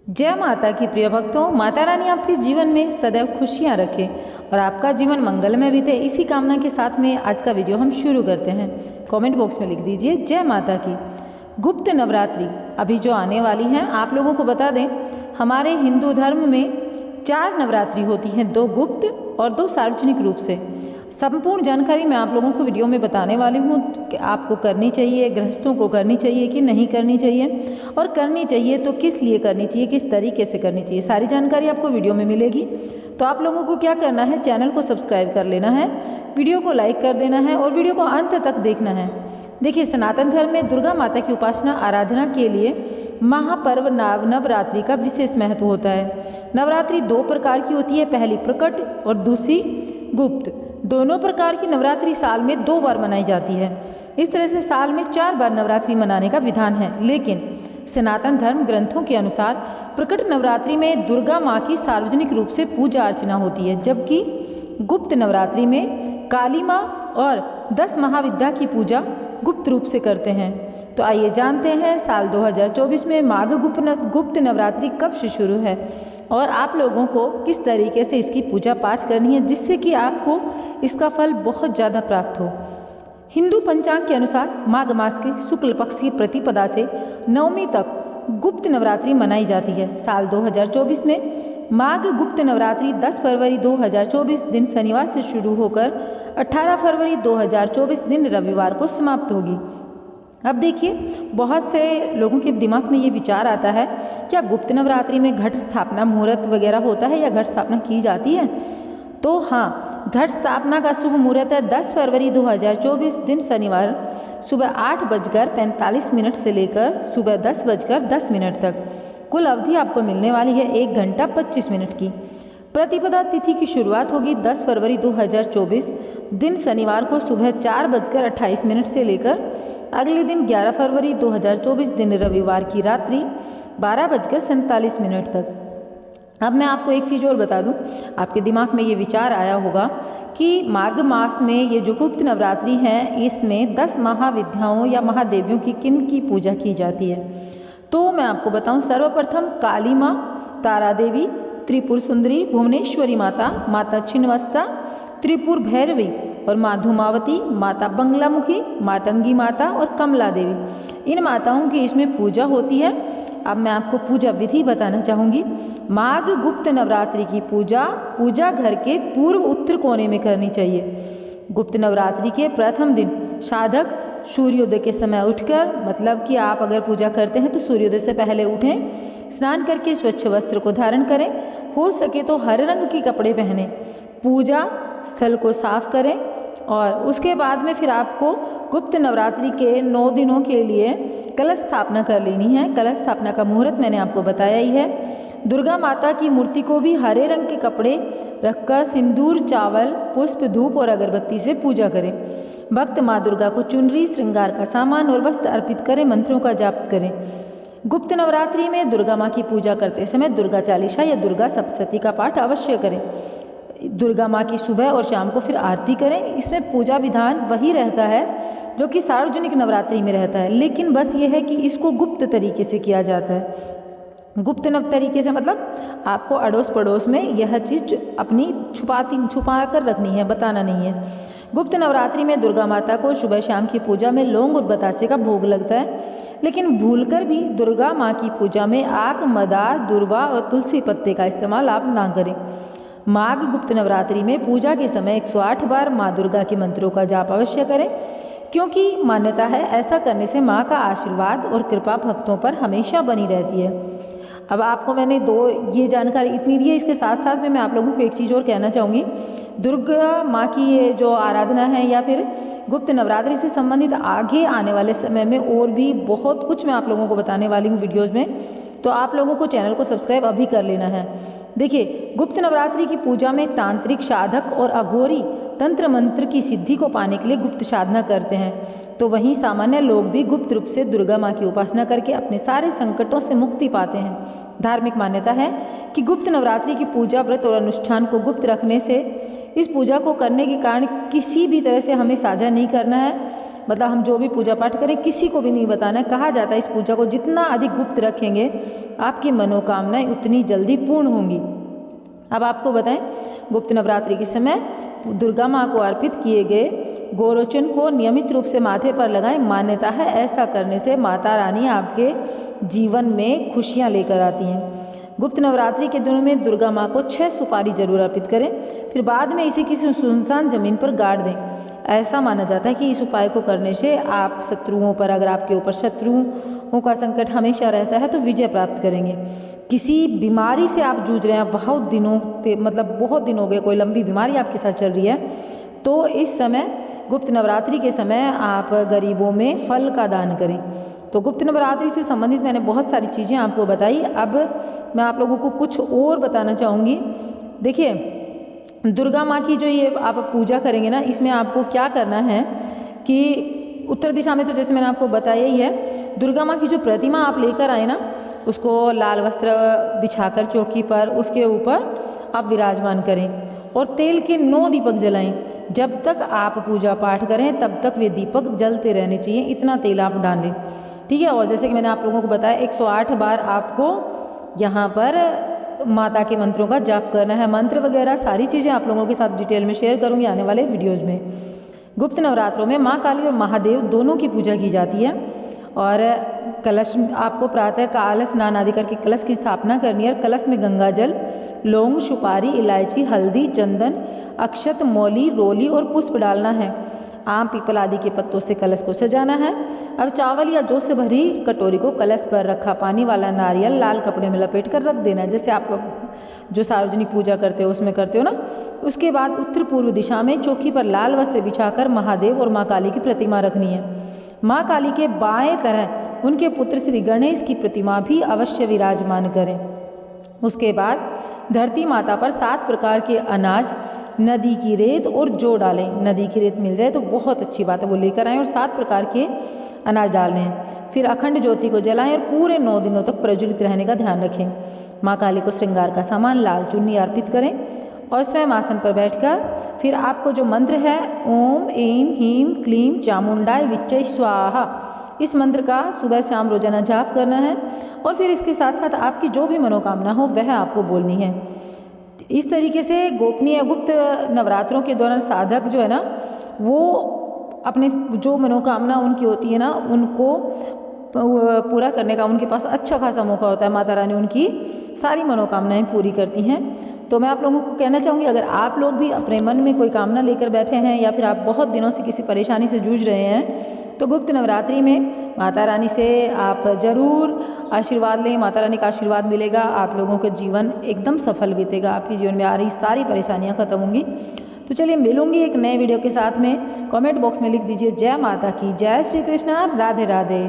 जय माता की प्रिय भक्तों, माता रानी आपके जीवन में सदैव खुशियां रखे और आपका जीवन मंगलमय बीते, इसी कामना के साथ में आज का वीडियो हम शुरू करते हैं। कमेंट बॉक्स में लिख दीजिए जय माता की। गुप्त नवरात्रि अभी जो आने वाली हैं, आप लोगों को बता दें, हमारे हिंदू धर्म में 4 नवरात्रि होती हैं, 2 गुप्त और 2 सार्वजनिक रूप से। संपूर्ण जानकारी मैं आप लोगों को वीडियो में बताने वाली हूँ कि आपको करनी चाहिए, गृहस्थों को करनी चाहिए कि नहीं करनी चाहिए, और करनी चाहिए तो किस लिए करनी चाहिए, किस तरीके से करनी चाहिए। सारी जानकारी आपको वीडियो में मिलेगी। तो आप लोगों को क्या करना है, चैनल को सब्सक्राइब कर लेना है, वीडियो को लाइक कर देना है और वीडियो को अंत तक देखना है। देखिए, सनातन धर्म में दुर्गा माता की उपासना आराधना के लिए महापर्व नवरात्रि का विशेष महत्व होता है। नवरात्रि 2 प्रकार की होती है, पहली प्रकट और दूसरी गुप्त। दोनों प्रकार की नवरात्रि साल में 2 बार मनाई जाती है। इस तरह से साल में 4 बार नवरात्रि मनाने का विधान है। लेकिन सनातन धर्म ग्रंथों के अनुसार प्रकट नवरात्रि में दुर्गा माँ की सार्वजनिक रूप से पूजा अर्चना होती है, जबकि गुप्त नवरात्रि में काली माँ और 10 महाविद्या की पूजा गुप्त रूप से करते हैं। तो आइए जानते हैं साल 2024 में माघ गुप्त नवरात्रि कब से शुरू है और आप लोगों को किस तरीके से इसकी पूजा पाठ करनी है, जिससे कि आपको इसका फल बहुत ज़्यादा प्राप्त हो। हिंदू पंचांग के अनुसार माघ मास के शुक्ल पक्ष की प्रतिपदा से नवमी तक गुप्त नवरात्रि मनाई जाती है। साल 2024 में माघ गुप्त नवरात्रि 10 फरवरी 2024 दिन शनिवार से शुरू होकर 18 फरवरी 2024 दिन रविवार को समाप्त होगी। अब देखिए, बहुत से लोगों के दिमाग में ये विचार आता है, क्या गुप्त नवरात्रि में घट स्थापना मुहूर्त वगैरह होता है या घट स्थापना की जाती है? तो हाँ, घट स्थापना का शुभ मुहूर्त है 10 फरवरी 2024 दिन शनिवार सुबह 8:45 से लेकर सुबह 10:10 तक। कुल अवधि आपको मिलने वाली है 1 घंटा 25 मिनट की। प्रतिपदा तिथि की शुरुआत होगी 10 फरवरी 2024 दिन शनिवार को सुबह 4:28 से लेकर अगले दिन 11 फरवरी 2024 दिन रविवार की रात्रि 12:47 तक। अब मैं आपको एक चीज़ और बता दूं, आपके दिमाग में ये विचार आया होगा कि माघ मास में ये जो गुप्त नवरात्रि हैं, इसमें 10 महाविद्याओं या महादेवियों की किन की पूजा की जाती है। तो मैं आपको बताऊं, सर्वप्रथम काली माँ, तारा देवी, त्रिपुर सुंदरी, भुवनेश्वरी माता, माता छिन्नमस्ता, त्रिपुर भैरवी और माँ धूमावती, माता बंगलामुखी, मातंगी माता और कमला देवी, इन माताओं की इसमें पूजा होती है। अब मैं आपको पूजा विधि बताना चाहूँगी। माघ गुप्त नवरात्रि की पूजा घर के पूर्व उत्तर कोने में करनी चाहिए। गुप्त नवरात्रि के प्रथम दिन साधक सूर्योदय के समय उठकर, मतलब कि आप अगर पूजा करते हैं तो सूर्योदय से पहले उठें, स्नान करके स्वच्छ वस्त्र को धारण करें, हो सके तो हरे रंग के कपड़े पहने, पूजा स्थल को साफ करें और उसके बाद में फिर आपको गुप्त नवरात्रि के 9 दिनों के लिए कलश स्थापना कर लेनी है। कलश स्थापना का मुहूर्त मैंने आपको बताया ही है। दुर्गा माता की मूर्ति को भी हरे रंग के कपड़े रखकर सिंदूर, चावल, पुष्प, धूप और अगरबत्ती से पूजा करें। भक्त माँ दुर्गा को चुनरी, श्रृंगार का सामान और वस्त्र अर्पित करें, मंत्रों का जाप करें। गुप्त नवरात्रि में दुर्गा माँ की पूजा करते समय दुर्गा चालीसा या दुर्गा सप्तशती का पाठ अवश्य करें। दुर्गा माँ की सुबह और शाम को फिर आरती करें। इसमें पूजा विधान वही रहता है जो कि सार्वजनिक नवरात्रि में रहता है, लेकिन बस ये है कि इसको गुप्त तरीके से किया जाता है। गुप्त नव तरीके से मतलब आपको अड़ोस पड़ोस में यह चीज़ अपनी छुपा कर रखनी है, बताना नहीं है। गुप्त नवरात्रि में दुर्गा माता को सुबह शाम की पूजा में लौंग और बतासे का भोग लगता है, लेकिन भूलकर भी दुर्गा माँ की पूजा में आक, मदार, दुर्वा और तुलसी पत्ते का इस्तेमाल आप ना करें। माघ गुप्त नवरात्रि में पूजा के समय 108 बार माँ दुर्गा के मंत्रों का जाप अवश्य करें, क्योंकि मान्यता है ऐसा करने से माँ का आशीर्वाद और कृपा भक्तों पर हमेशा बनी रहती है। अब आपको मैंने ये जानकारी इतनी दी है, इसके साथ साथ में मैं आप लोगों को एक चीज़ और कहना चाहूँगी। दुर्गा माँ की ये जो आराधना है या फिर गुप्त नवरात्रि से संबंधित आगे आने वाले समय में और भी बहुत कुछ मैं आप लोगों को बताने वाली हूँ वीडियोज़ में, तो आप लोगों को चैनल को सब्सक्राइब अभी कर लेना है। देखिए, गुप्त नवरात्रि की पूजा में तांत्रिक साधक और अघोरी तंत्र मंत्र की सिद्धि को पाने के लिए गुप्त साधना करते हैं, तो वहीं सामान्य लोग भी गुप्त रूप से दुर्गा माँ की उपासना करके अपने सारे संकटों से मुक्ति पाते हैं। धार्मिक मान्यता है कि गुप्त नवरात्रि की पूजा, व्रत और अनुष्ठान को गुप्त रखने से इस पूजा को करने के कारण किसी भी तरह से हमें साझा नहीं करना है। मतलब हम जो भी पूजा पाठ करें किसी को भी नहीं बताना है। कहा जाता है इस पूजा को जितना अधिक गुप्त रखेंगे आपकी मनोकामनाएं उतनी जल्दी पूर्ण होंगी। अब आपको बताएं, गुप्त नवरात्रि के समय दुर्गा माँ को अर्पित किए गए गोरोचन को नियमित रूप से माथे पर लगाएं। मान्यता है ऐसा करने से माता रानी आपके जीवन में खुशियाँ लेकर आती हैं। गुप्त नवरात्रि के दिनों में दुर्गा माँ को 6 सुपारी जरूर अर्पित करें, फिर बाद में इसे किसी सुनसान जमीन पर गाड़ दें। ऐसा माना जाता है कि इस उपाय को करने से आप शत्रुओं पर, अगर आपके ऊपर शत्रुओं का संकट हमेशा रहता है तो विजय प्राप्त करेंगे। किसी बीमारी से आप जूझ रहे हैं, बहुत दिनों मतलब बहुत दिन हो गए, कोई लंबी बीमारी आपके साथ चल रही है, तो इस समय गुप्त नवरात्रि के समय आप गरीबों में फल का दान करें। तो गुप्त नवरात्रि से संबंधित मैंने बहुत सारी चीज़ें आपको बताई। अब मैं आप लोगों को कुछ और बताना चाहूँगी। देखिए, दुर्गा माँ की जो ये आप पूजा करेंगे ना, इसमें आपको क्या करना है कि उत्तर दिशा में तो जैसे मैंने आपको बताया ही है, दुर्गा माँ की जो प्रतिमा आप लेकर आए ना, उसको लाल वस्त्र बिछाकर चौकी पर उसके ऊपर आप विराजमान करें और तेल के 9 दीपक जलाएं। जब तक आप पूजा पाठ करें तब तक वे दीपक जलते रहने चाहिए, इतना तेल आप डालें, ठीक है। और जैसे कि मैंने आप लोगों को बताया 108 बार आपको यहाँ पर माता के मंत्रों का जाप करना है। मंत्र वगैरह सारी चीज़ें आप लोगों के साथ डिटेल में शेयर करूँगी आने वाले वीडियोज़ में। गुप्त नवरात्रों में माँ काली और महादेव दोनों की पूजा की जाती है और कलश आपको प्रातः काल स्नान आदि करके कलश की स्थापना करनी है और कलश में गंगा जल, लौंग, सुपारी, इलायची, हल्दी, चंदन, अक्षत, मौली, रोली और पुष्प डालना है। आम, पीपल आदि के पत्तों से कलश को सजाना है। अब चावल या जौ से भरी कटोरी को कलश पर रखा पानी वाला नारियल लाल कपड़े में लपेट कर रख देना है, जैसे आप जो सार्वजनिक पूजा करते हो उसमें करते हो ना। उसके बाद उत्तर पूर्व दिशा में चौकी पर लाल वस्त्र बिछाकर महादेव और माँ काली की प्रतिमा रखनी है। माँ काली के बाएं तरह उनके पुत्र श्री गणेश की प्रतिमा भी अवश्य विराजमान करें। उसके बाद धरती माता पर 7 प्रकार के अनाज, नदी की रेत और जौ डालें। नदी की रेत मिल जाए तो बहुत अच्छी बात है, वो लेकर आएँ और 7 प्रकार के अनाज डालने हैं। फिर अखंड ज्योति को जलाएं और पूरे 9 दिनों तक प्रज्वलित रहने का ध्यान रखें। माँ काली को श्रृंगार का सामान लाल चुन्नी अर्पित करें और स्वयं आसन पर बैठकर फिर आपको जो मंत्र है ओम ऐं ह्रीं क्लीं चामुंडाय विच्चय स्वाहा, इस मंत्र का सुबह शाम रोजाना जाप करना है और फिर इसके साथ साथ आपकी जो भी मनोकामना हो वह आपको बोलनी है। इस तरीके से गोपनीय गुप्त नवरात्रों के दौरान साधक जो है ना, वो अपने जो मनोकामना उनकी होती है ना, उनको पूरा करने का उनके पास अच्छा खासा मौका होता है। माता रानी उनकी सारी मनोकामनाएं पूरी करती हैं। तो मैं आप लोगों को कहना चाहूँगी, अगर आप लोग भी अपने मन में कोई कामना लेकर बैठे हैं या फिर आप बहुत दिनों से किसी परेशानी से जूझ रहे हैं, तो गुप्त नवरात्रि में माता रानी से आप ज़रूर आशीर्वाद लें। माता रानी का आशीर्वाद मिलेगा, आप लोगों का जीवन एकदम सफल बीतेगा, आपके जीवन में आ रही सारी परेशानियाँ खत्म होंगी। तो चलिए मिलूंगी एक नए वीडियो के साथ में। कमेंट बॉक्स में लिख दीजिए जय माता की, जय श्री कृष्णा, राधे राधे।